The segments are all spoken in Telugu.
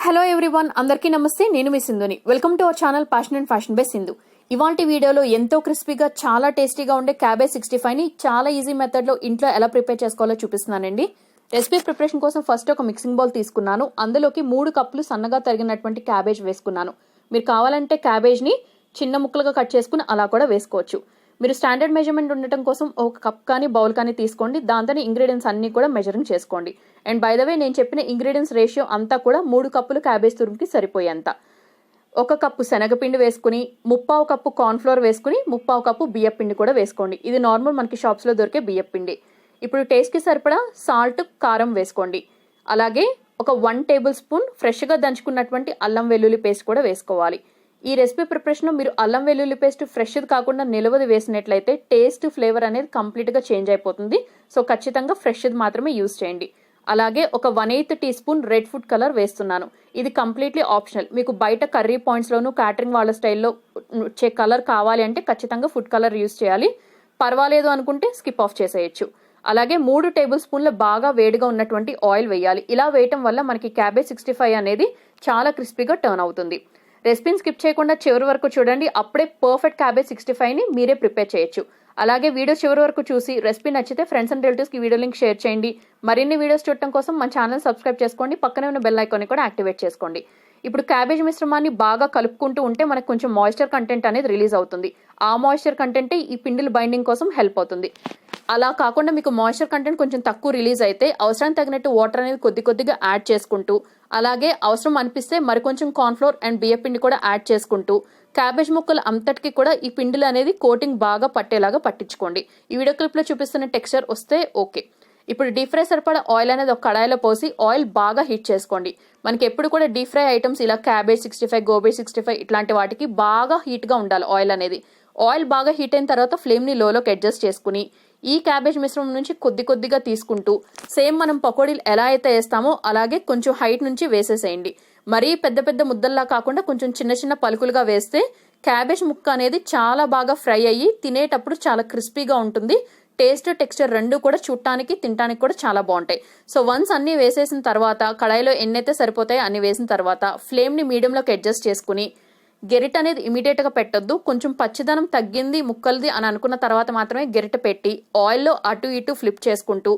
హలో ఎవ్రీవన్, అందరికీ నమస్తే. నేను మీ సింధుని. Welcome to our channel passion and fashion by Sindhu. ఇవాల్టి వీడియోలో ఎంతో క్రిస్పీగా చాలా టేస్టీగా ఉండే క్యాబేజ్ 65ని చాలా ఈజీ మెథడ్లో ఇంట్లో ఎలా ప్రిపేర్ చేసుకోవాలో చూపిస్తున్నానండి. రెసిపీ ప్రిపరేషన్ కోసం ఫస్ట్ ఒక మిక్సింగ్ బౌల్ తీసుకున్నాను. అందులోకి 3 కప్పులు సన్నగా తరిగినటువంటి క్యాబేజ్ వేసుకున్నాను. మీరు కావాలంటే క్యాబేజ్ని చిన్న ముక్కలుగా కట్ చేసుకుని అలా కూడా వేసుకోవచ్చు. మీరు స్టాండర్డ్ మెజర్మెంట్ ఉండటం కోసం ఒక కప్ కానీ బౌల్ కానీ తీసుకోండి. దాంతోనే ఇంగ్రీడియంట్స్ అన్ని కూడా మెజరింగ్ చేసుకోండి. అండ్ బై ద వే, నేను చెప్పిన ఇంగ్రీడియంట్స్ రేషియో అంతా కూడా 3 కప్పులు క్యాబేజ్ తురుముకి సరిపోయేంత. 1 కప్పు శనగపిండి వేసుకుని, 1/2 కప్పు కార్న్ఫ్లోర్ వేసుకుని, 1/2 కప్పు బియ్యపిండి కూడా వేసుకోండి. ఇది నార్మల్ మనకి షాప్స్లో దొరికే బియ్యపిండి. ఇప్పుడు టేస్ట్కి సరిపడా సాల్ట్, కారం వేసుకోండి. అలాగే ఒక 1 టేబుల్ స్పూన్ ఫ్రెష్గా దంచుకున్నటువంటి అల్లం వెల్లుల్లి పేస్ట్ కూడా వేసుకోవాలి. ఈ రెసిపీ ప్రిపరేషన్లో మీరు అల్లం వెల్లుల్లి పేస్ట్ ఫ్రెష్ది కాకుండా నిలవది వేసినట్లయితే టేస్ట్, ఫ్లేవర్ అనేది కంప్లీట్గా చేంజ్ అయిపోతుంది. సో ఖచ్చితంగా ఫ్రెష్ది మాత్రమే యూజ్ చేయండి. అలాగే ఒక 1/8 teaspoon red food colour వేస్తున్నాను. ఇది కంప్లీట్లీ ఆప్షనల్. మీకు బయట కర్రీ పాయింట్స్లోనూ క్యాటరింగ్ వాళ్ళ స్టైల్లో వచ్చే కలర్ కావాలి అంటే ఖచ్చితంగా ఫుడ్ కలర్ యూజ్ చేయాలి. పర్వాలేదు అనుకుంటే స్కిప్ ఆఫ్ చేసేయచ్చు. అలాగే 3 టేబుల్ స్పూన్ల బాగా వేడిగా ఉన్నటువంటి ఆయిల్ వేయాలి. ఇలా వేయటం వల్ల మనకి క్యాబేజ్ 65 అనేది చాలా క్రిస్పీగా టర్న్ అవుతుంది. రెసిపీని స్కిప్ చేయకుండా చివరి వరకు చూడండి. అప్పుడే పర్ఫెక్ట్ క్యాబేజ్ 65ని మీరే ప్రిపేర్ చేయొచ్చు. అలాగే వీడియో చివరి వరకు చూసి రెసిపీ నచ్చితే ఫ్రెండ్స్ అండ్ రిలేటివ్స్కి వీడియో లింక్ షేర్ చేయండి. మరిన్ని వీడియోస్ చూడటం కోసం మన ఛానల్ సబ్స్క్రైబ్ చేసుకోండి. పక్కనే ఉన్న బెల్ ఐకాన్ని కూడా యాక్టివేట్ చేసుకోండి. ఇప్పుడు క్యాబేజ్ మిశ్రమాన్ని బాగా కలుపుకుంటూ ఉంటే మనకు కొంచెం మాయిశ్చర్ కంటెంట్ అనేది రిలీజ్ అవుతుంది. ఆ మాయిశ్చర్ కంటెంటే ఈ పిండిల బైండింగ్ కోసం హెల్ప్ అవుతుంది. అలా కాకుండా మీకు మాయిశ్చర్ కంటెంట్ కొంచెం తక్కువ రిలీజ్ అయితే అవసరానికి తగినట్టు వాటర్ అనేది కొద్దిగా యాడ్ చేసుకుంటూ, అలాగే అవసరం అనిపిస్తే మరికొంచెం కార్న్ఫ్లోర్ అండ్ బియ్యపిండి కూడా యాడ్ చేసుకుంటూ క్యాబేజ్ ముక్కలు అంతటికి కూడా ఈ పిండిలు అనేది కోటింగ్ బాగా పట్టేలాగా పట్టించుకోండి. ఈ వీడియో క్లిప్లో చూపిస్తున్న టెక్స్చర్ వస్తే ఓకే. ఇప్పుడు డీప్ ఫ్రై సరిపడా ఆయిల్ అనేది ఒక కడాయిలో పోసి ఆయిల్ బాగా హీట్ చేసుకోండి. మనకి ఎప్పుడు కూడా డీప్ ఫ్రై ఐటమ్స్ ఇలా క్యాబేజ్ 65, గోబీ 65 ఇట్లాంటి వాటికి బాగా హీట్గా ఉండాలి ఆయిల్ అనేది. ఆయిల్ బాగా హీట్ అయిన తర్వాత ఫ్లేమ్ని లోలోకి అడ్జస్ట్ చేసుకుని ఈ క్యాబేజ్ మిశ్రమం నుంచి కొద్దిగా తీసుకుంటూ సేమ్ మనం పకోడీలు ఎలా అయితే వేస్తామో అలాగే కొంచెం హైట్ నుంచి వేసేసేయండి. మరీ పెద్ద ముద్దల్లా కాకుండా కొంచెం చిన్న పలుకులుగా వేస్తే క్యాబేజ్ ముక్క అనేది చాలా బాగా ఫ్రై అయ్యి తినేటప్పుడు చాలా క్రిస్పీగా ఉంటుంది. టేస్ట్, టెక్స్చర్ రెండు కూడా చూడటానికి, తినడానికి కూడా చాలా బాగుంటాయి. సో వన్స్ అన్ని వేసేసిన తర్వాత కడాయిలో ఎన్నైతే సరిపోతాయో అన్ని వేసిన తర్వాత ఫ్లేమ్ని మీడియంలోకి అడ్జస్ట్ చేసుకుని గెరిట అనేది ఇమీడియట్గా పెట్టొద్దు. కొంచెం పచ్చిదనం తగ్గింది ముక్కలది అని అనుకున్న తర్వాత మాత్రమే గెరిట పెట్టి ఆయిల్లో అటు ఇటు ఫ్లిప్ చేసుకుంటూ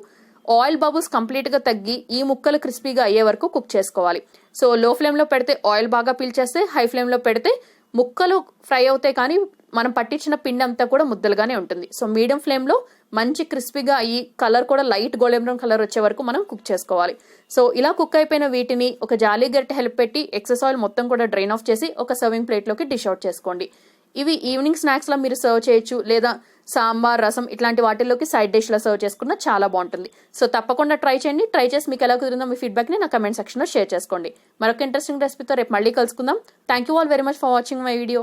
ఆయిల్ బబుల్స్ కంప్లీట్గా తగ్గి ఈ ముక్కలు క్రిస్పీగా అయ్యే వరకు కుక్ చేసుకోవాలి. సో లో ఫ్లేమ్లో పెడితే ఆయిల్ బాగా పీల్చేస్తే, హై ఫ్లేమ్లో పెడితే ముక్కలు ఫ్రై అవుతాయి కానీ మనం పట్టించిన పిండి అంతా కూడా ముద్దలుగానే ఉంటుంది. సో మీడియం ఫ్లేమ్లో మంచి క్రిస్పీగా అయ్యి కలర్ కూడా లైట్ గోల్డెన్ బ్రౌన్ కలర్ వచ్చే వరకు మనం కుక్ చేసుకోవాలి. సో ఇలా కుక్ అయిపోయిన వీటిని ఒక జాలీ గరిటె హెల్ప్ పెట్టి ఎక్సెస్ ఆయిల్ మొత్తం కూడా డ్రైన్ ఆఫ్ చేసి ఒక సర్వింగ్ ప్లేట్లోకి డిష్ అవుట్ చేసుకోండి. ఇవి ఈవినింగ్ స్నాక్స్లో మీరు సర్వ్ చేయొచ్చు, లేదా సాంబార్, రసం ఇట్లాంటి వాటిల్లోకి సైడ్ డిష్లో సర్వ్ చేసుకున్న చాలా బాగుంటుంది. సో తప్పకుండా ట్రై చేయండి. ట్రై చేసి మీకు ఎలా కుదిరిందో మీ ఫీడ్బ్యాక్ని నా కమెంట్ సెక్షన్లో షేర్ చేసుకోండి. మరొక ఇంట్రెస్టింగ్ రెసిపీతో రేపు మళ్ళీ కలుసుకుందాం. Thank you all very much for watching my video.